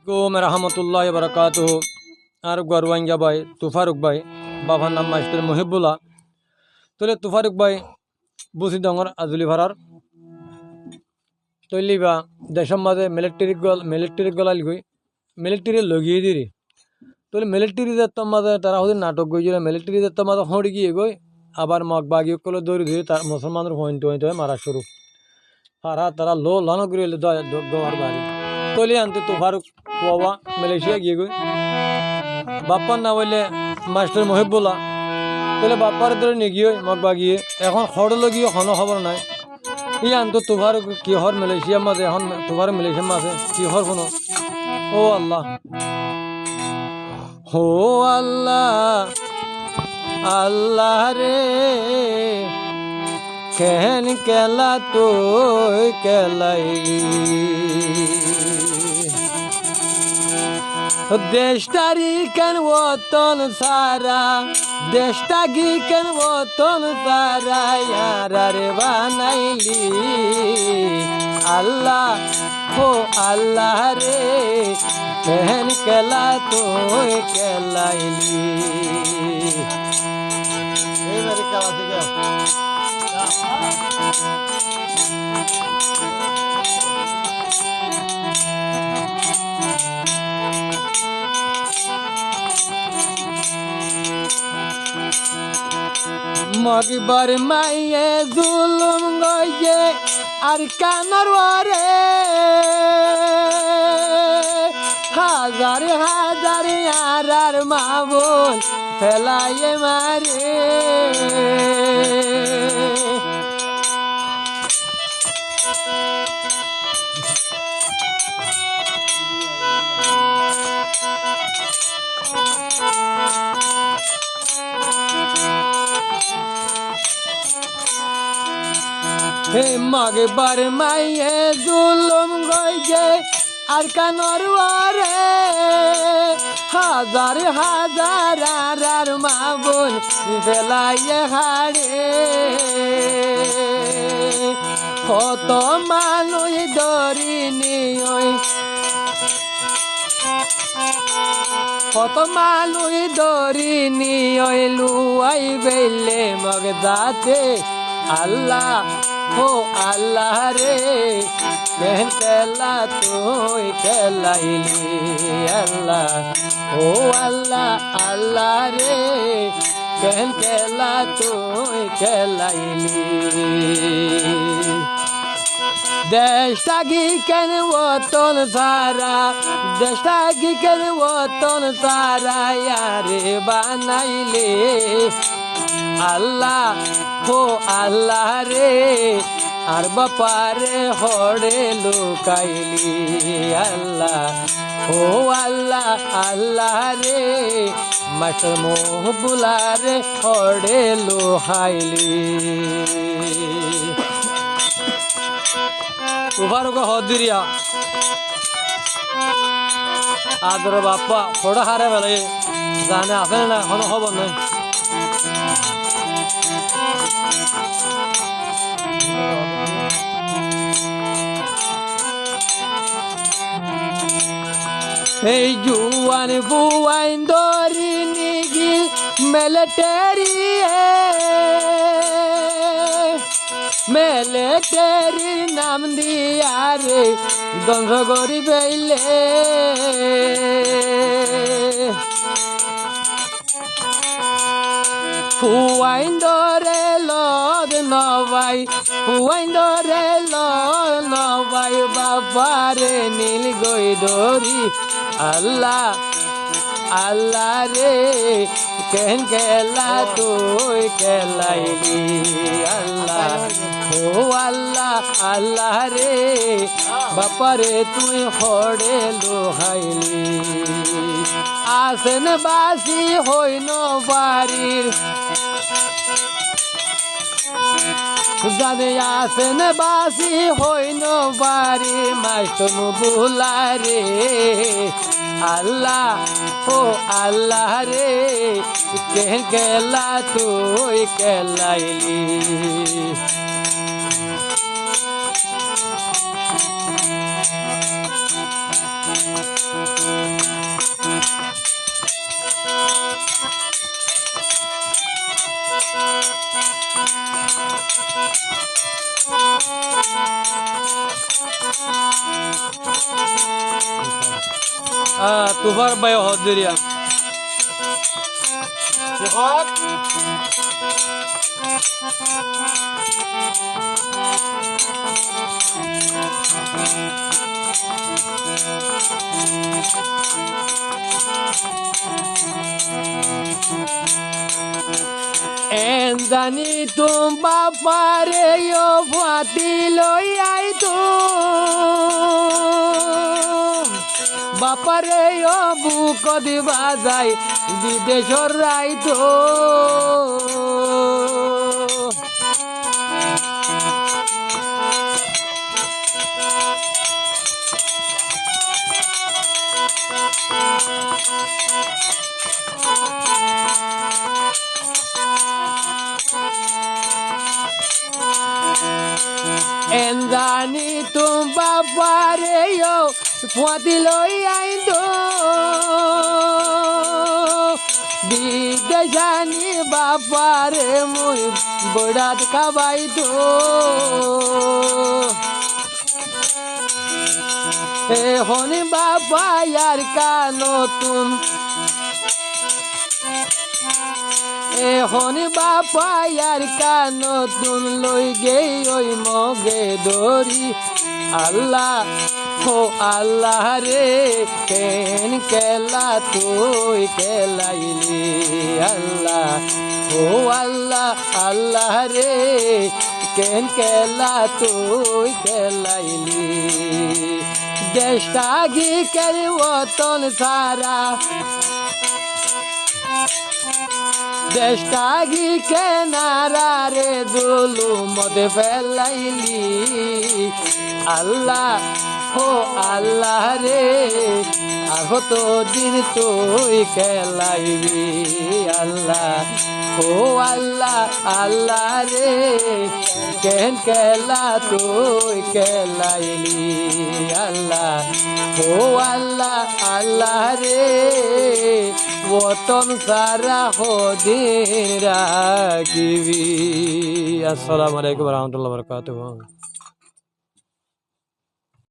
রহমতুল্লাহ বরকাত আর গরওয়াঙ্গা ভাই তুফারুক ভাই বাবার নাম মাস্টার মহিবুল্লাহ তোলে তুফারুক ভাই বুসি ডর আজুলি ভাড়ার তৈলিবা দেশের মাঝে মিলিটারি গলাল গই মিলিটারি লগিয়ে দিরি তোলে মিলিটারি যাত্রার মাঝে তারা হচ্ছে নাটক গইছিল মিলিটারি যাত্রার মাঝে হড়ি গিয়ে গই আবার মগ বাগিয়ে কলে দৌড়ি ধরে তার মুসলমানের হইতে হয়ে মারা শুরু হারা তারা লো লানো করে গোয়ার বাড়ি তলি আনতে তুফারুক বাবা মালয়েশিয়া গিয়ে গই বাপ্পার না বললে মাস্টার মহিবুল্লাহ তাহলে বাপ্পার ধরে নিয়ে গিয়ে মগ বাগিয়ে এখন খড়লো গিয়ে হন খবর নাই ই আনতো তুফার কি হর মালয়েশিয়ার মাঝে এখন তুফার মালয়েশিয়ার মাঝে কি হর কোনো ও আল্লাহ হো আল্লাহ আল্লাহ রে কেন কেলা তুই কেলাই দেশটারি কেন ওতন সারা দেশটাগি কেন ওতন সারা ইয়ারে বানাইলি আল্লাহ হো আল্লাহ রে কেন কেলা তুই কেলাইলি এইবারে কেলা থেকে মগবার মাইয়ে জুলুম গইয়ে আর কানার ওরে হাজার হাজার আর মাবুল ফেলাইয়ে মারে হে মগবার মাইয়ে জুলুম গইয়ে আর কানর ওরে হাজার হাজার আর মাবুল ফেলাইয়ে হাড়ে কত মানুষ ধরিনি কত মানুষ ধরিনি লুয়াই বেলে মগ যাতে আল্লাহ হো আল্লাহ রে কেন কেলা তুই কেলাইলি আল্লাহ ও আল্লাহ আল্লাহ রে কেন কেলা তুই কেলাইলি দেশটাগি কেন ওতন সারা দেশটাগি কেন ওতন সারা ইয়ারে বানাইলে আল্লাহ হো আল্লাহ রে আর বাপারে হড়ে লুকাইলি আল্লাহ ও আল্লাহ আল্লাহ রে মাস্টার মহবুল্লাহ রে হড়ে লুহাইলি তুফারুক হদিরিয়া আদর বাপ্পা ফোড়া হারে বেলে জানে আসে না কোনো খবর নেই এই জুয়ান বুয়াইন দরি নিগিল মেলেটেরি নাম দিয়া রে ধ্বংস করি বেইলে হুয়াইন দরে লদ নবাই হুয়াইন দরে লদ নবাই বাবারে নীল গই দরি আল্লাহ আল্লাহ রে কেন কেলা তুই কেলাইলি আল্লাহ ও আল্লাহ আল্লাহ রে বাপারে তুই হড়ে লোহাইলি আসেন বাসি হইন বাড়ির জানে আসেন বাসি হইন বাড়ি মাস্টার মহিবুল্লাহ রে আল্লাহ ও আল্লাহ রে কেন কেলা তুই কেলাইলি তুফার বায়ু হদিরিয়া সিহত জানি তুম বাপারে ও ফাতি লই আই তো বাপারে ও বুক দিবা যাই বিদেশর রাই তো জানি তুম বাপারে ও ফাতি লই আই তো বিদেশানি বাপারে মুই বড়াত খাবাই তো এখন বাবা আর নতুন এখন বাবা আর নতুন লই গে ওই মগে দরি আল্লাহ ও আল্লাহ রে কেন কেলা তুই কেলাইলি আল্লাহ ও আল্লাহ আল্লাহ রে কেন কেলা তুই কেলাইলি দেশটা গি কেরি ওতন সারা দেশটা গি কেনারা রে দুলু মদে ফেলাইলি আল্লাহ ও আল্লাহ রে আর হতো দিন তুই খেলাইবি আল্লাহ ও আল্লাহ আল্লাহ রে কেন খেলা তুই খেলাইলি আল্লাহ ও আল্লাহ আল্লাহ রে ওতন সারা হদিন রাখিবি। আসসালামু আলাইকুম ওয়া রাহমাতুল্লাহি ওয়া বারাকাতুহু।